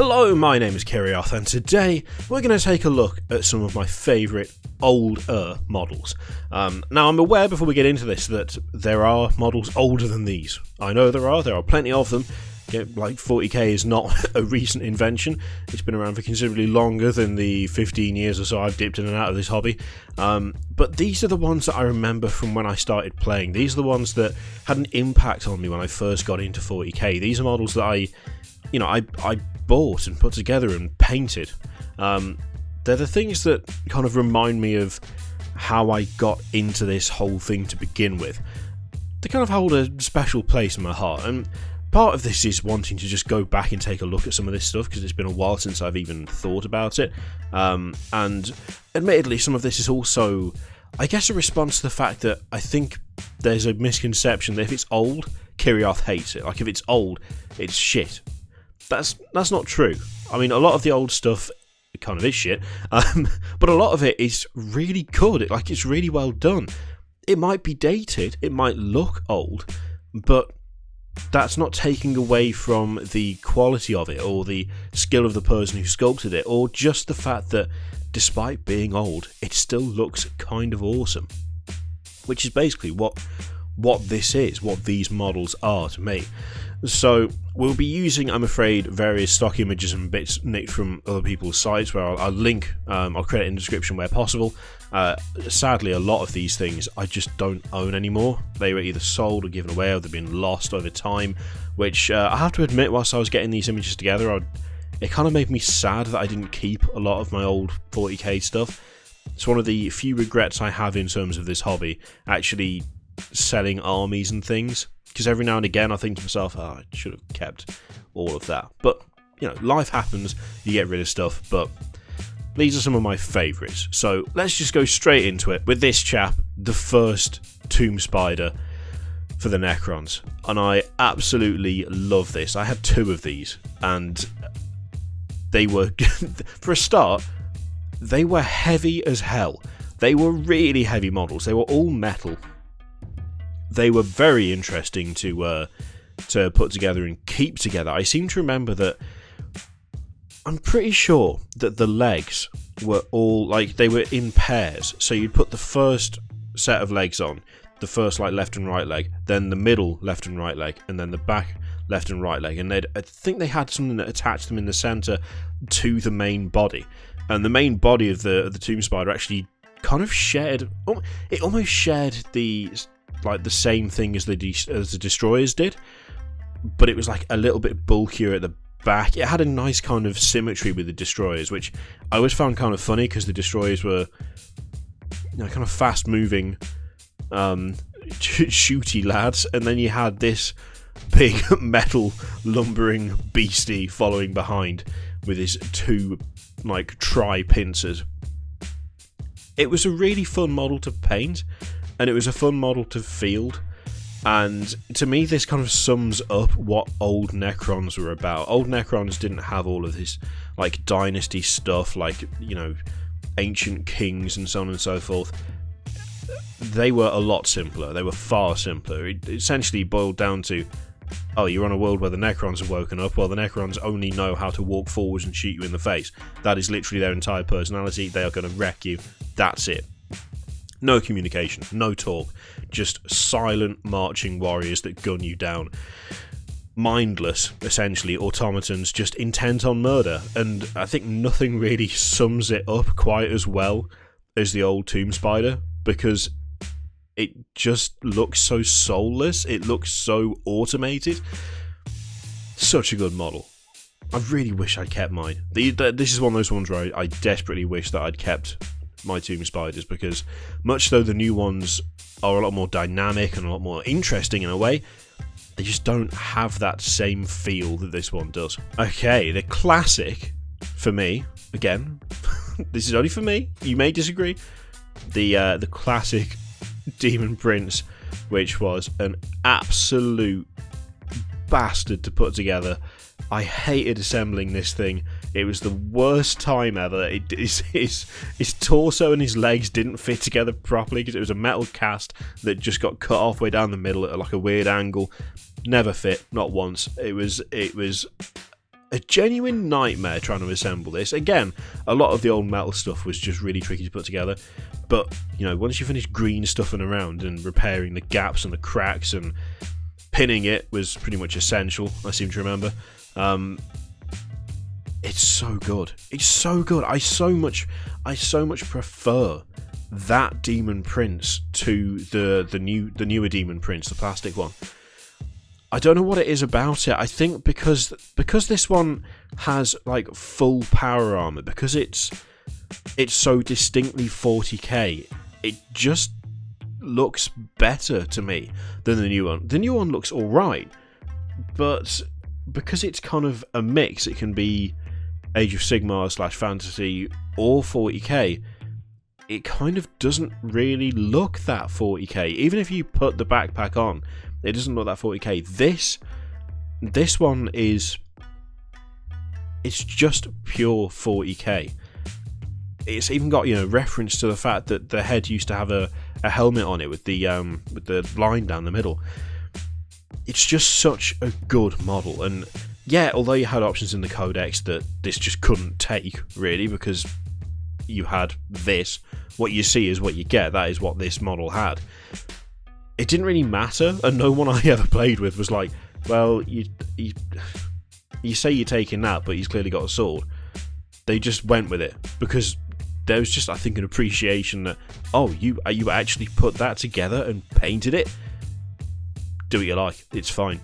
Hello, my name is Roth, and today we're going to take a look at some of my favourite older models. Now, I'm aware before we get into this that there are models older than these. I know there are plenty of them. Like 40k is not a recent invention. It's been around for considerably longer than the 15 years or so I've dipped in and out of this hobby. But these are the ones that I remember from when I started playing. These are the ones that had an impact on me when I first got into 40k. These are models that I bought and put together and painted. They're the things that kind of remind me of how I got into this whole thing to begin with. They kind of hold a special place in my heart, and part of this is wanting to just go back and take a look at some of this stuff because it's been a while since I've even thought about it. And admittedly, some of this is also, I guess, a response to the fact that I think there's a misconception that if it's old, Roth hates it. Like, if it's old, it's shit. That's not true. I mean, a lot of the old stuff kind of is shit, but a lot of it is really good. It's really well done. It might be dated, it might look old, but that's not taking away from the quality of it, or the skill of the person who sculpted it, or just the fact that despite being old, it still looks kind of awesome. Which is basically what this is, what these models are to me. So we'll be using, I'm afraid, various stock images and bits nicked from other people's sites, where I'll link, I'll credit in the description where possible. Sadly, a lot of these things I just don't own anymore. They were either sold or given away, or they've been lost over time, which I have to admit, whilst I was getting these images together, it kind of made me sad that I didn't keep a lot of my old 40k stuff. It's one of the few regrets I have in terms of this hobby, actually selling armies and things. Because every now and again I think to myself, I should have kept all of that. But, life happens, you get rid of stuff, but these are some of my favourites. So let's just go straight into it with this chap, the first Tomb Spider for the Necrons. And I absolutely love this. I had two of these, and they were, for a start, they were heavy as hell. They were really heavy models. They were all metal. They were very interesting to put together and keep together. I seem to remember that, I'm pretty sure that the legs were all, they were in pairs. So you'd put the first set of legs on, the first left and right leg, then the middle left and right leg, and then the back left and right leg. And I think they had something that attached them in the centre to the main body. And the main body of the Tomb Spider actually kind of shared, it almost shared the same thing as the Destroyers did, but it was a little bit bulkier at the back. It had a nice kind of symmetry with the Destroyers, which I always found kind of funny, because the Destroyers were kind of fast moving shooty lads, and then you had this big metal lumbering beastie following behind with his two tri-pincers. It was a really fun model to paint, and it was a fun model to field, and to me this kind of sums up what old Necrons were about. Old Necrons didn't have all of this dynasty stuff, ancient kings and so on and so forth. They were a lot simpler. They were far simpler. It essentially boiled down to, you're on a world where the Necrons have woken up. Well, the Necrons only know how to walk forwards and shoot you in the face. That is literally their entire personality. They are going to wreck you. That's it. No communication, no talk, just silent marching warriors that gun you down. Mindless, essentially, automatons just intent on murder, and I think nothing really sums it up quite as well as the old Tomb Spider, because it just looks so soulless, it looks so automated. Such a good model. I really wish I'd kept mine. This is one of those ones where I desperately wish that I'd kept my Tomb Spiders, because much though the new ones are a lot more dynamic and a lot more interesting in a way, they just don't have that same feel that this one does. Okay, the classic for me, again, this is only for me, you may disagree, the classic Demon Prince, which was an absolute bastard to put together. I hated assembling this thing. It was the worst time ever. His torso and his legs didn't fit together properly because it was a metal cast that just got cut halfway down the middle at a weird angle. Never fit, not once. It was a genuine nightmare trying to assemble this. Again, a lot of the old metal stuff was just really tricky to put together, but, you know, once you finish green stuffing around and repairing the gaps and the cracks and pinning it was pretty much essential, I seem to remember. It's so good. It's so good. I so much prefer that Demon Prince to the newer Demon Prince, the plastic one. I don't know what it is about it. I think because this one has like full power armor, because it's so distinctly 40k, it just looks better to me than the new one. The new one looks alright, but because it's kind of a mix, it can be Age of Sigmar / fantasy or 40k, it kind of doesn't really look that 40k. Even if you put the backpack on, it doesn't look that 40k. This one it's just pure 40k. It's even got, you know, reference to the fact that the head used to have a helmet on it with the line down the middle. It's just such a good model, and yeah, although you had options in the codex that this just couldn't take, really, because you had this, what you see is what you get. That is what this model had. It didn't really matter, and no one I ever played with was like, well, you say you're taking that, but he's clearly got a sword. They just went with it, because there was just, I think, an appreciation that, oh, you actually put that together and painted it? Do what you like, it's fine.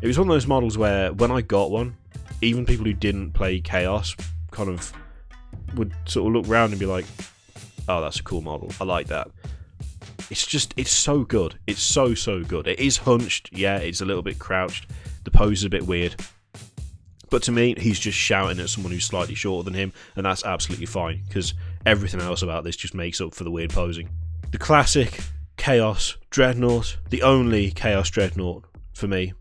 It was one of those models where, when I got one, even people who didn't play Chaos kind of would sort of look around and be like, oh, that's a cool model, I like that. It's so good. It's so good. It is hunched, yeah, it's a little bit crouched, the pose is a bit weird. But to me, he's just shouting at someone who's slightly shorter than him, and that's absolutely fine, because everything else about this just makes up for the weird posing. The classic Chaos Dreadnought, the only Chaos Dreadnought for me.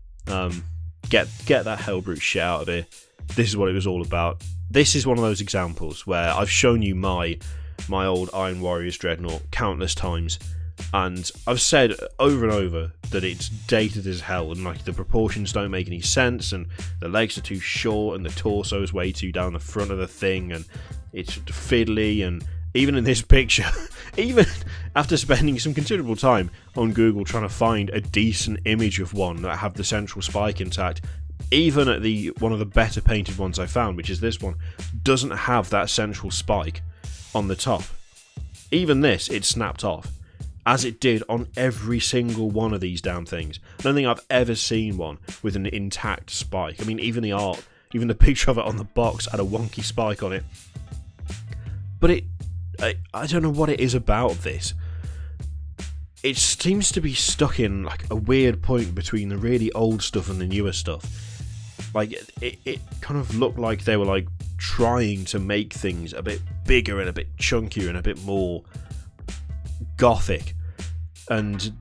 Get that Hellbrute shit out of here. This is what it was all about. This is one of those examples where I've shown you my old Iron Warriors Dreadnought countless times, and I've said over and over that it's dated as hell, and like the proportions don't make any sense, and the legs are too short, and the torso is way too down the front of the thing, and it's fiddly, and even in this picture, even after spending some considerable time on Google trying to find a decent image of one that have the central spike intact, even at one of the better painted ones I found, which is this one, doesn't have that central spike on the top. Even this, it snapped off, as it did on every single one of these damn things. I don't think I've ever seen one with an intact spike. I mean, even the art, even the picture of it on the box had a wonky spike on it. But I don't know what it is about this. It seems to be stuck in like a weird point between the really old stuff and the newer stuff. Like it kind of looked like they were like trying to make things a bit bigger and a bit chunkier and a bit more gothic, and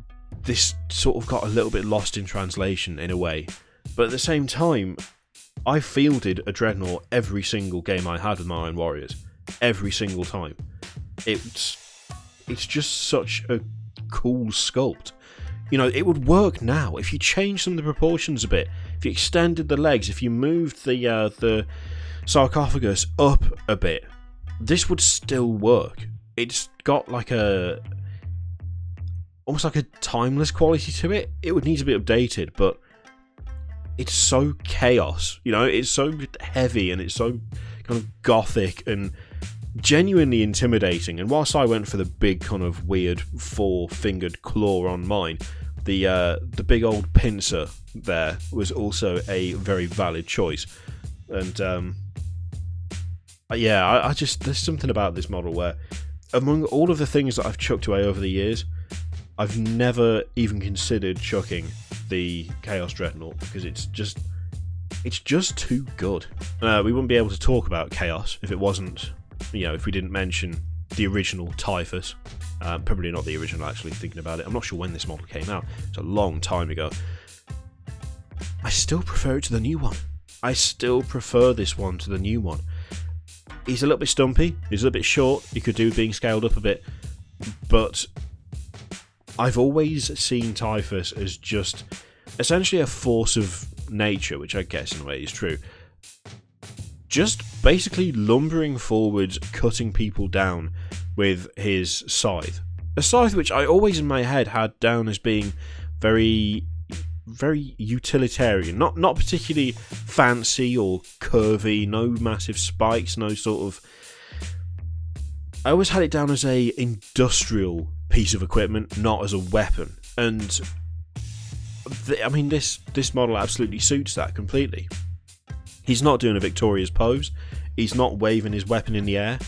this sort of got a little bit lost in translation in a way. But at the same time, I fielded a Dreadnought every single game I had with my Iron Warriors. Every single time. It's just such a cool sculpt. You know, it would work now if you changed some of the proportions a bit, if you extended the legs, if you moved the sarcophagus up a bit. This would still work. It's got like almost like a timeless quality to it. It would need to be updated, but it's so chaos. You know, it's so heavy and it's so kind of gothic and genuinely intimidating. And whilst I went for the big kind of weird four-fingered claw on mine, the big old pincer there was also a very valid choice. And yeah, I just, there's something about this model where, among all of the things that I've chucked away over the years, I've never even considered chucking the Chaos Dreadnought, because it's just too good. We wouldn't be able to talk about Chaos if it wasn't, you know, if we didn't mention the original Typhus. Probably not the original, actually, thinking about it. I'm not sure when this model came out. It's a long time ago. I still prefer it to the new one. I still prefer this one to the new one. He's a little bit stumpy. He's a little bit short. He could do with being scaled up a bit. But I've always seen Typhus as just essentially a force of nature, which I guess in a way is true. just basically lumbering forwards, cutting people down with his scythe. A scythe which I always in my head had down as being very, very utilitarian. Not particularly fancy or curvy, no massive spikes, no sort of... I always had it down as a industrial piece of equipment, not as a weapon. And I mean, this model absolutely suits that completely. He's not doing a victorious pose. He's not waving his weapon in the air.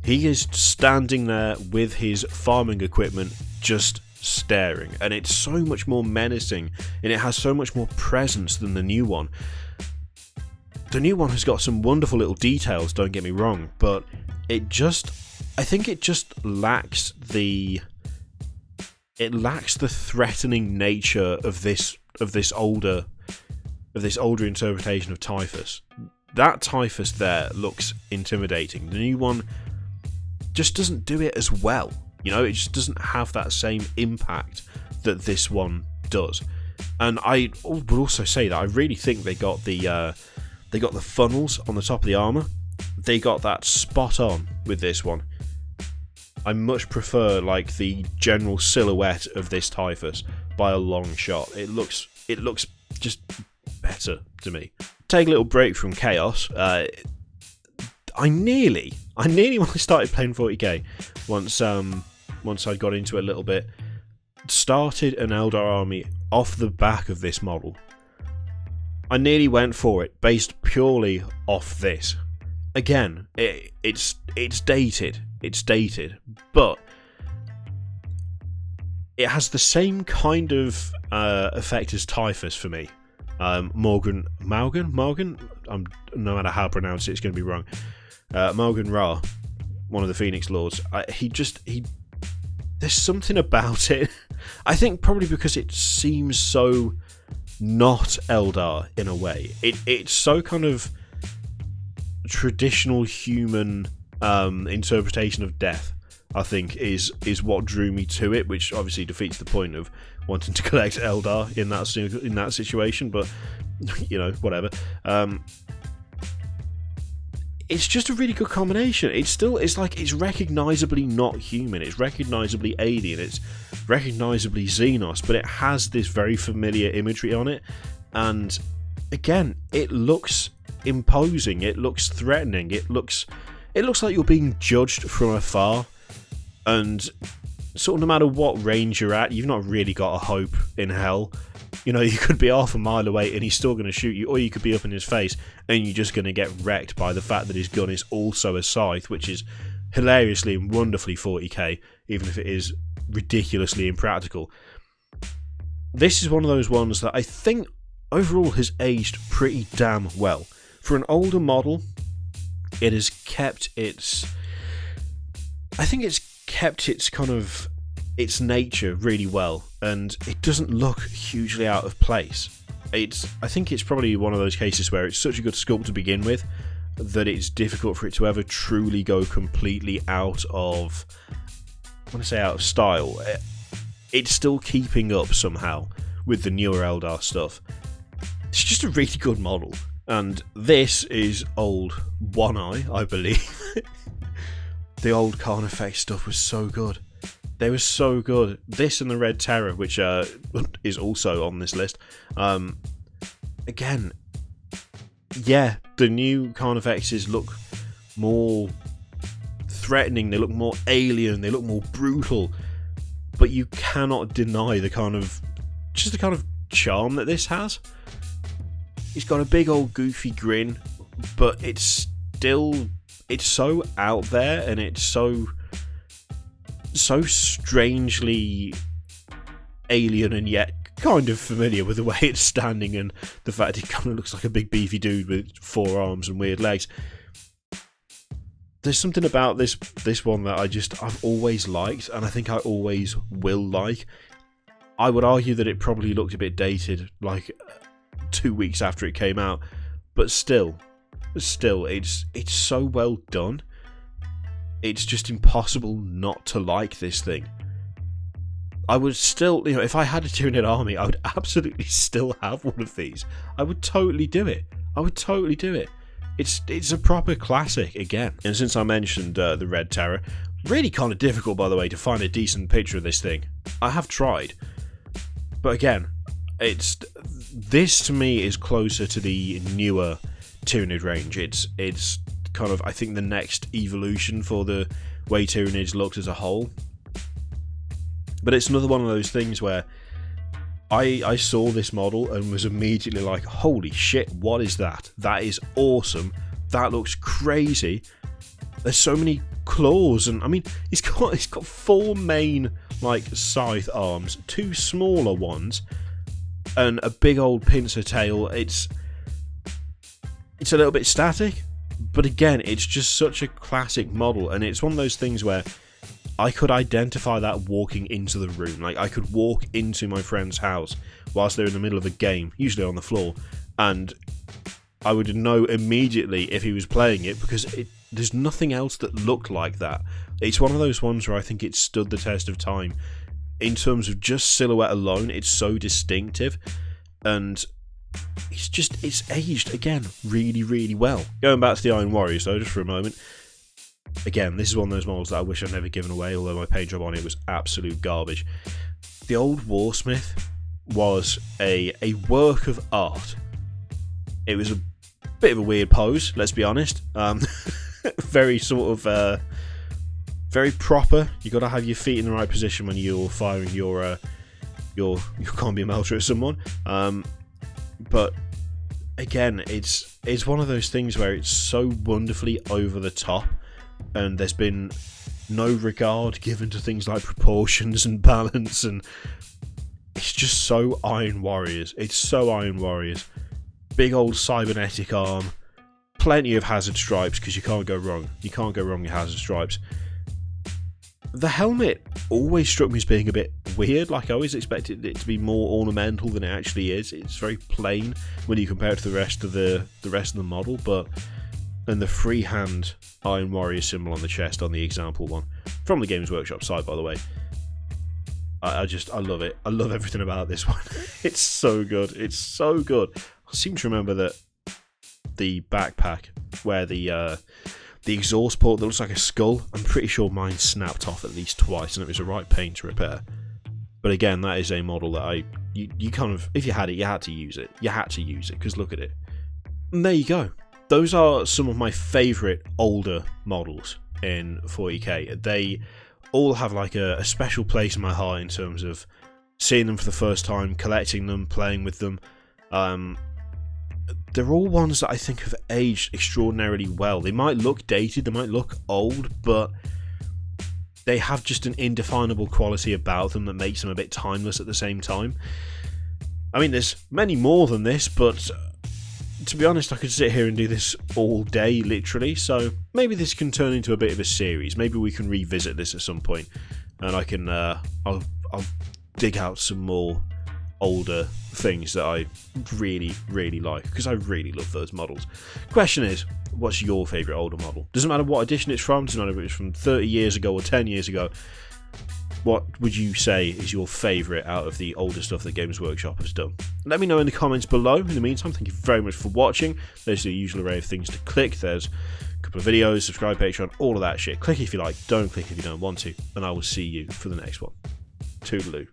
He is standing there with his farming equipment, just staring. And it's so much more menacing, and it has so much more presence than the new one. The new one has got some wonderful little details, don't get me wrong, but I think it just lacks the threatening nature of this older interpretation of Typhus. That Typhus there looks intimidating. The new one just doesn't do it as well. You know, it just doesn't have that same impact that this one does. And I would also say that I really think they got the funnels on the top of the armour. They got that spot on with this one. I much prefer like the general silhouette of this Typhus by a long shot. It looks just better to me. Take a little break from chaos. I nearly when I started playing 40k, once I got into it a little bit, started an Eldar army off the back of this model. I nearly went for it based purely off this. Again, it's dated. It's dated, but it has the same kind of effect as Typhus for me. Morgan, no matter how I pronounce it, it's going to be wrong. Morgan Ra, one of the Phoenix Lords. There's something about it. I think probably because it seems so not Eldar in a way. It's so kind of traditional human interpretation of death, I think, is what drew me to it, which obviously defeats the point of wanting to collect Eldar in that situation, but you know, whatever. It's just a really good combination. It's recognisably not human, it's recognisably alien, it's recognisably Xenos, but it has this very familiar imagery on it, and again, it looks imposing, it looks threatening, it looks like you're being judged from afar, and sort of no matter what range you're at, you've not really got a hope in hell. You know, you could be half a mile away and he's still going to shoot you, or you could be up in his face and you're just going to get wrecked by the fact that his gun is also a scythe, which is hilariously and wonderfully 40k, even if it is ridiculously impractical. This is one of those ones that I think overall has aged pretty damn well. For an older model, it has kept its... I think it's kept its kind of... its nature really well, and it doesn't look hugely out of place. I think it's probably one of those cases where it's such a good sculpt to begin with that it's difficult for it to ever truly go completely out of... I want to say out of style. It's still keeping up somehow with the newer Eldar stuff. It's just a really good model. And this is old One Eye, I believe. The old Karnifex stuff was so good. They were so good. This and the Red Terror, which is also on this list. Again, yeah, the new Karnifexes look more threatening, they look more alien, they look more brutal. But you cannot deny the kind of charm that this has. It's got a big old goofy grin, but it's so out there, and it's so strangely alien and yet kind of familiar with the way it's standing and the fact it kind of looks like a big beefy dude with 4 arms and weird legs. There's something about this one that I've always liked, and I think I always will like. I would argue that it probably looked a bit dated, like 2 weeks after it came out, but still, it's so well done. It's just impossible not to like this thing. I would still, if I had a Tyranid army, I would absolutely still have one of these. I would totally do it. it's a proper classic again. And since I mentioned the Red Terror, really kind of difficult, by the way, to find a decent picture of this thing. I have tried, but again, this to me is closer to the newer Tyranid range. It's kind of, I think, the next evolution for the way Tyranids looked as a whole. But it's another one of those things where I saw this model and was immediately like, holy shit, what is that? That is awesome. That looks crazy. There's so many claws, and I mean, it's got 4 main like scythe arms, 2 smaller ones, and a big old pincer tail. It's a little bit static, but again, it's just such a classic model, and it's one of those things where I could identify that walking into the room. Like, I could walk into my friend's house whilst they're in the middle of a game, usually on the floor, and I would know immediately if he was playing it, because there's nothing else that looked like that. It's one of those ones where I think it stood the test of time. In terms of just silhouette alone, it's so distinctive, and it's aged, again, really, really well. Going back to the Iron Warriors, though, just for a moment. Again, this is one of those models that I wish I'd never given away, although my paint job on it was absolute garbage. The old Warsmith was a work of art. It was a bit of a weird pose, let's be honest. Very sort of, very proper. You got to have your feet in the right position when you're firing your combi melter at someone. But again, it's one of those things where it's so wonderfully over the top, and there's been no regard given to things like proportions and balance, and it's just so Iron Warriors. It's so Iron Warriors. Big old cybernetic arm, plenty of hazard stripes, because you can't go wrong. You can't go wrong with hazard stripes. The helmet always struck me as being a bit weird. Like, I always expected it to be more ornamental than it actually is. It's very plain when you compare it to the rest of the model, but then the freehand Iron Warrior symbol on the chest on the example one, from the Games Workshop side, by the way. I love it. I love everything about this one. It's so good. It's so good. I seem to remember that the backpack where the exhaust port that looks like a skull, I'm pretty sure mine snapped off at least twice, and it was a right pain to repair. But again, that is a model that you kind of, if you had it, you had to use it. You had to use it, because look at it. And there you go. Those are some of my favourite older models in 40k. They all have like a special place in my heart in terms of seeing them for the first time, collecting them, playing with them. They're all ones that I think have aged extraordinarily well. They might look dated, they might look old, but they have just an indefinable quality about them that makes them a bit timeless at the same time. I mean, there's many more than this, but to be honest, I could sit here and do this all day, literally, so maybe this can turn into a bit of a series. Maybe we can revisit this at some point, and I can, I'll dig out some more older things that I really, really like, because I really love those models. Question is, what's your favourite older model? Doesn't matter what edition it's from, doesn't matter if it's from 30 years ago or 10 years ago. What would you say is your favourite out of the older stuff that Games Workshop has done? Let me know in the comments below. In the meantime, thank you very much for watching. There's the usual array of things to click. There's a couple of videos, subscribe, Patreon, all of that shit. Click if you like, don't click if you don't want to, and I will see you for the next one. Toodaloo.